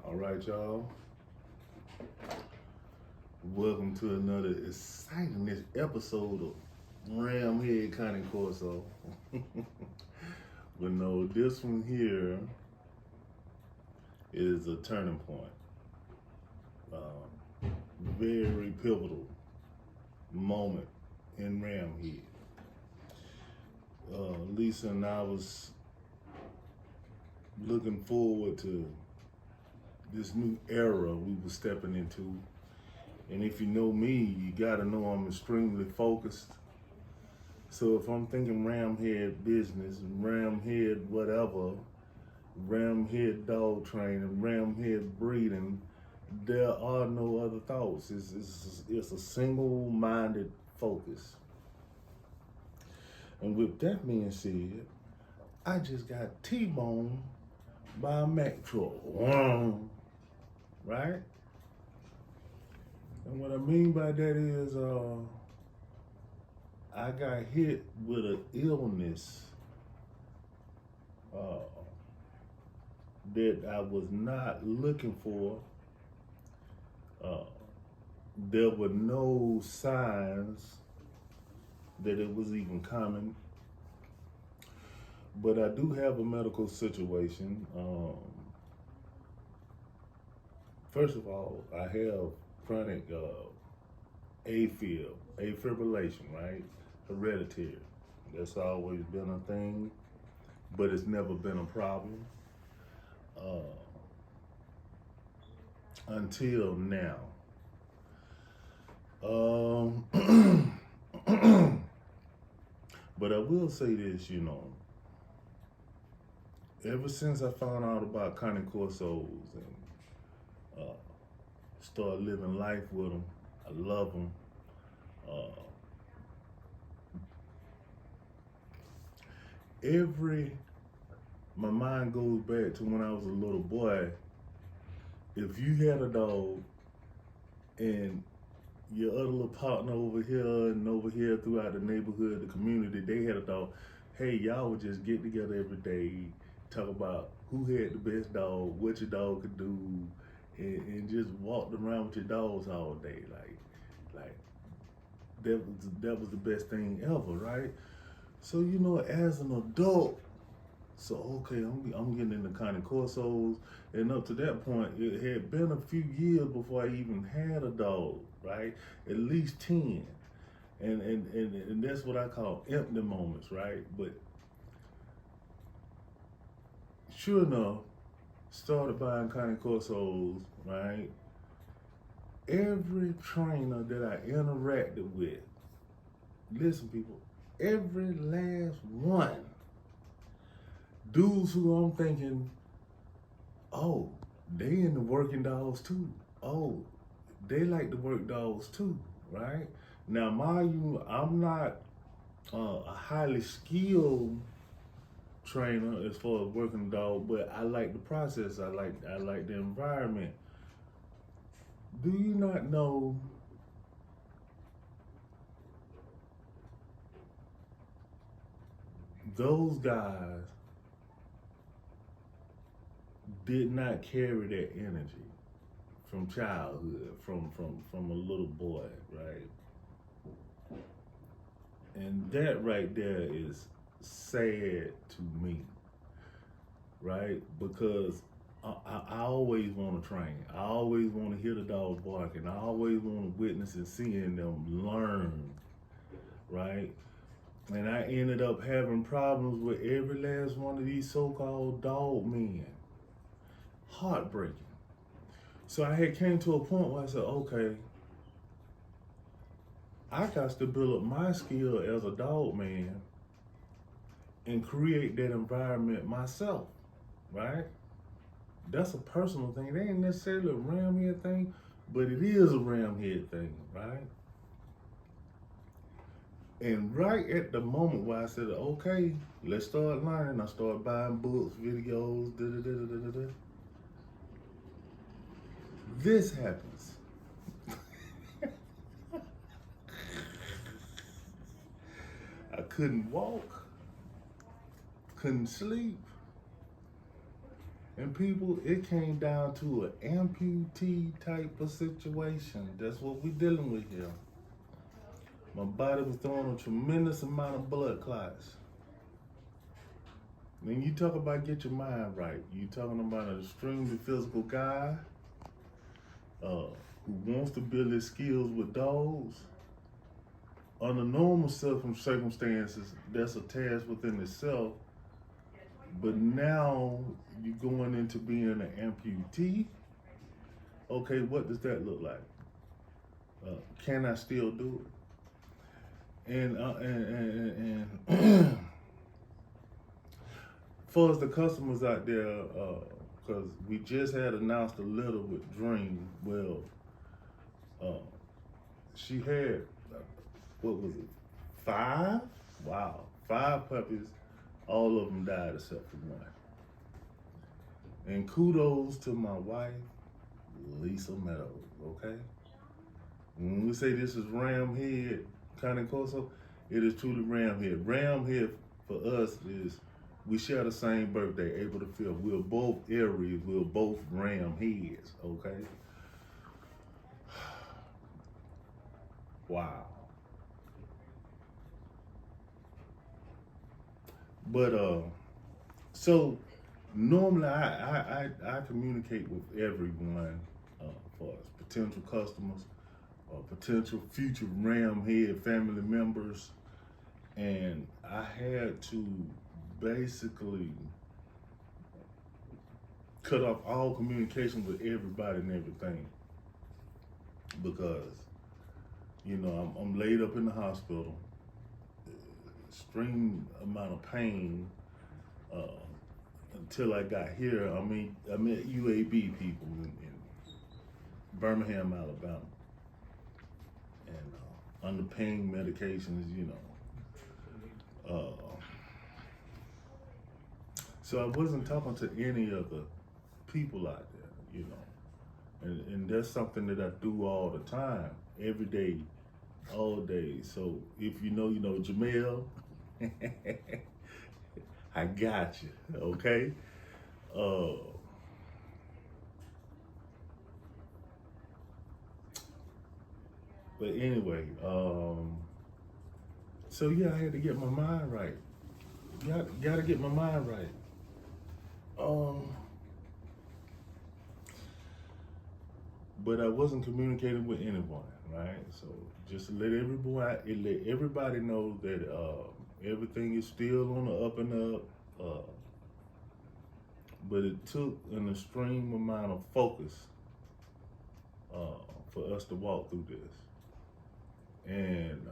All right, y'all. Welcome to another exciting episode of Ramhead Connie Corso. But no, this one here is a turning point. Very pivotal moment in Ramhead. Lisa and I was looking forward to this new era we were stepping into. And if you know me, you gotta know I'm extremely focused. So if I'm thinking Ramhead business, Ramhead whatever, Ramhead dog training, Ramhead breeding, there are no other thoughts. It's a single-minded focus. And with that being said, I just got T-boned by a Mack truck, right? And what I mean by that is, I got hit with an illness that I was not looking for. There were no signs that it was even coming. But I do have a medical situation. First of all, I have chronic afibrillation, right? Hereditary. That's always been a thing, but it's never been a problem until now. But I will say this, ever since I found out about Connie Corsos and started living life with them, I love them. My mind goes back to when I was a little boy. If you had a dog and your other little partner over here and over here throughout the neighborhood, the community, they had a dog, hey, y'all would just get together every day, talk about who had the best dog, what your dog could do, and just walked around with your dogs all day. Like that was the best thing ever, right? So as an adult, okay, I'm getting into Connie Corsos, and up to that point, it had been a few years before I even had a dog, right? At least 10, and that's what I call empty moments, right? But sure enough, started buying Connie Corsos, right? Every trainer that I interacted with, listen, people, every last one, dudes who I'm thinking, oh, they into working dogs too. Oh, they like to work dogs too, right? Now, mind you, I'm not a highly skilled trainer as far as working dog, but I like the process. I like the environment. Do you not know those guys did not carry that energy from childhood, from a little boy, right? And that right there is sad to me, right? Because I always want to train. I always want to hear the dogs barking. I always want to witness and seeing them learn, right? And I ended up having problems with every last one of these so-called dog men. Heartbreaking. So I had came to a point where I said, okay, I got to build up my skill as a dog man and create that environment myself, right? That's a personal thing. It ain't necessarily a Ramhead thing, but it is a Ramhead thing, right? And right at the moment where I said, okay, let's start learning, I started buying books, videos, This happens. I couldn't walk, couldn't sleep. And people, it came down to an amputee type of situation. That's what we're dealing with here. My body was throwing a tremendous amount of blood clots. When you talk about get your mind right, you talking about an extremely physical guy who wants to build his skills with dogs. Under normal circumstances, that's a task within itself. But now you're going into being an amputee. Okay, what does that look like? Can I still do it? And for us, the customers out there, because we just had announced a letter with Dream. Well, she had, what was it, 5? Wow, 5 puppies. All of them died except for one. And kudos to my wife, Lisa Meadows, okay? When we say this is Ram Head County Corso, it is truly Ram Head. Ram Head for us is, we share the same birthday, April the 5th. We're both Aries, we're both Ram Heads, okay? Wow. But so normally I communicate with everyone for potential customers or potential future Ram Head family members, and I had to basically cut off all communication with everybody and everything because I'm laid up in the hospital, extreme amount of pain. Until I got here, I met UAB people in Birmingham, Alabama, and under pain medications, so I wasn't talking to any of the people out there, and that's something that I do all the time, every day, all day. So if you know, Jamel, I got you, okay? But anyway, so yeah, I had to get my mind right. Gotta get my mind right. But I wasn't communicating with anyone, right? So just to let everybody know that everything is still on the up and up. But it took an extreme amount of focus for us to walk through this. And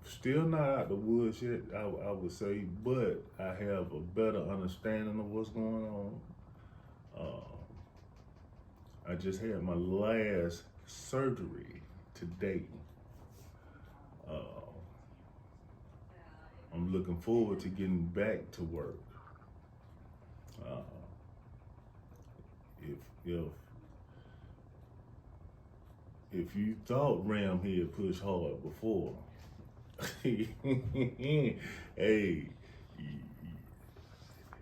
still not out the woods yet, I would say, but I have a better understanding of what's going on. I just had my last surgery today. I'm looking forward to getting back to work. If you thought Ram had pushed hard before, hey,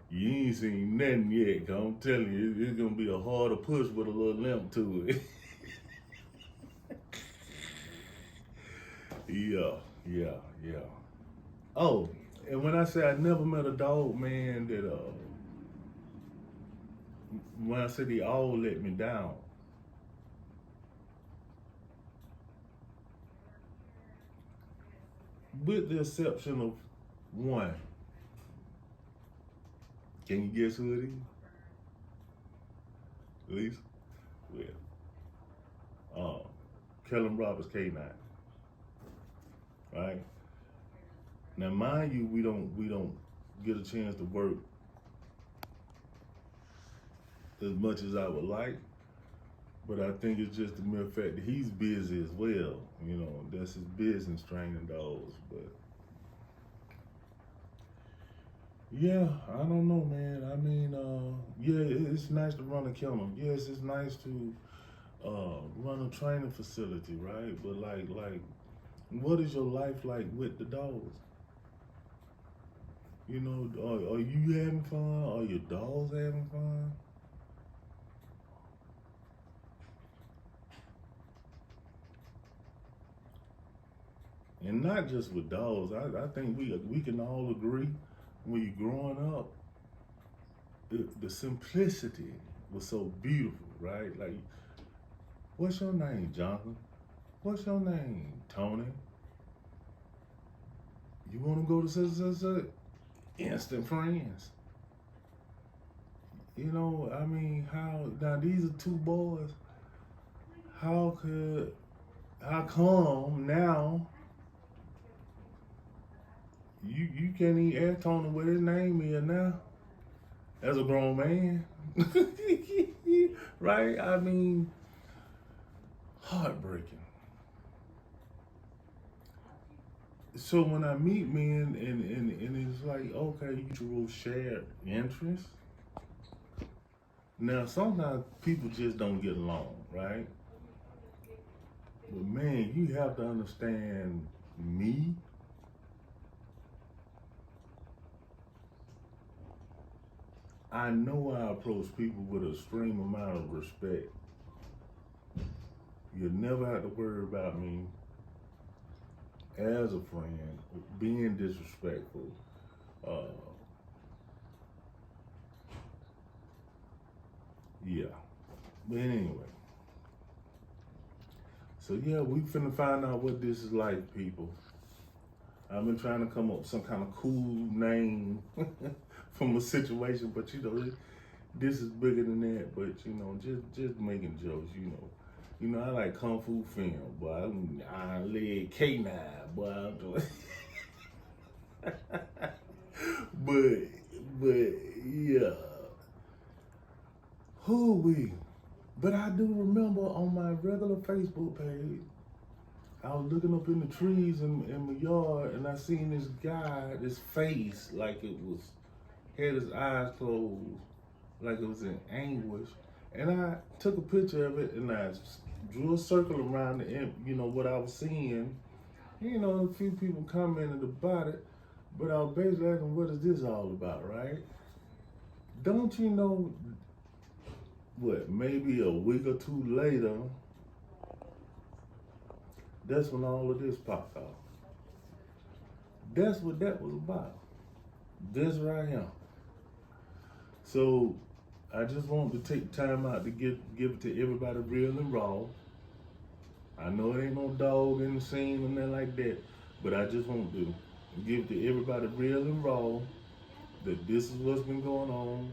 you ain't seen nothing yet. 'Cause I'm telling you, it's gonna be a harder push with a little limp to it. Yeah. Oh, and when I say I never met a dog, man, that when I said they all let me down, with the exception of one. Can you guess who it is? Lisa? Well, Kellen Roberts K9. Right? Now, mind you, we don't get a chance to work as much as I would like, but I think it's just the mere fact that he's busy as well. That's his business, training dogs. But yeah, I don't know, man. I mean, yeah, it's nice to run a kennel. Yes, it's nice to run a training facility, right? But like, what is your life like with the dogs? You know, are you having fun? Are your dogs having fun? And not just with dogs. I think we can all agree when you're growing up, the simplicity was so beautiful, right? Like, what's your name, Jonathan? What's your name, Tony? You want to go to such? Instant friends. You know, I mean, how now these are two boys. How could how come now you can't even ask Tony what his name is now as a grown man? Right? I mean, heartbreaking. So when I meet men and it's like, okay, mutual shared interests. Now sometimes people just don't get along, right? But man, you have to understand me. I know I approach people with a extreme amount of respect. You never have to worry about me as a friend being disrespectful. Uh, yeah. But anyway, so yeah, we finna find out what this is like, people. I've been trying to come up with some kind of cool name from a situation, but you know, this is bigger than that. But you know, just making jokes. You know, I like kung fu film, boy. I leg K9, boy. I'm doing. but yeah, who we? But I do remember on my regular Facebook page, I was looking up in the trees in my yard, and I seen this guy, this face, like it was, had his eyes closed, like it was in anguish. And I took a picture of it, and I drew a circle around it, you know, what I was seeing. You know, a few people commented about it, but I was basically asking, what is this all about, right? Don't you know, what, maybe a week or two later, that's when all of this popped off. That's what that was about. This right here. So I just want to take time out to give it to everybody real and raw. I know it ain't no dog in the scene or nothing like that, but I just want to give it to everybody real and raw that this is what's been going on.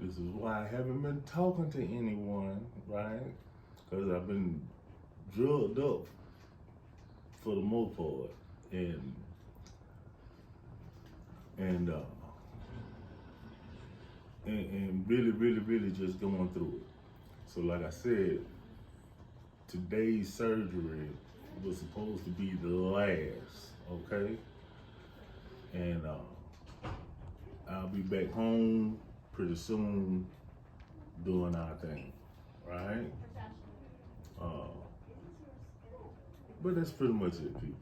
This is why I haven't been talking to anyone, right? Because I've been drugged up for the most part, and and uh, and really just going through it. So like I said, today's surgery was supposed to be the last, okay? And I'll be back home pretty soon doing our thing, right? But that's pretty much it, people.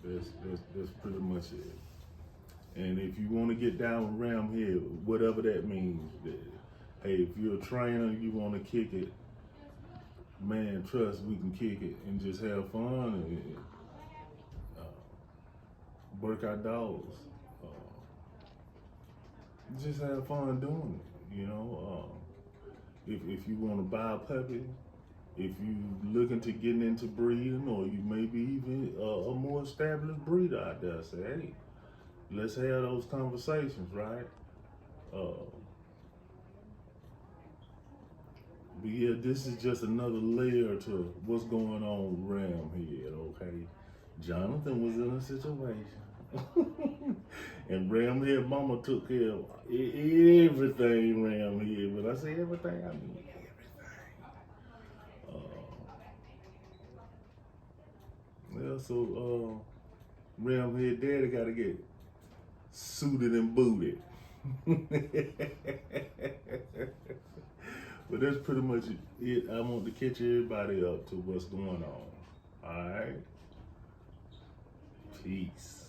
That's pretty much it. And if you want to get down with Ram Hill, whatever that means, hey, if you're a trainer, you want to kick it, man, trust we can kick it and just have fun and work our dogs. Just have fun doing it, you know. If you want to buy a puppy, if you looking to get into breeding, or you maybe even a more established breeder out there, say, hey, let's have those conversations, right? But yeah, this is just another layer to what's going on with Ramhead, okay? Jonathan was in a situation. And Ramhead mama took care of everything Ramhead. When I say everything, I mean everything. Yeah, so Ramhead daddy gotta get suited and booted. But that's pretty much it. I want to catch everybody up to what's going on. All right? Peace.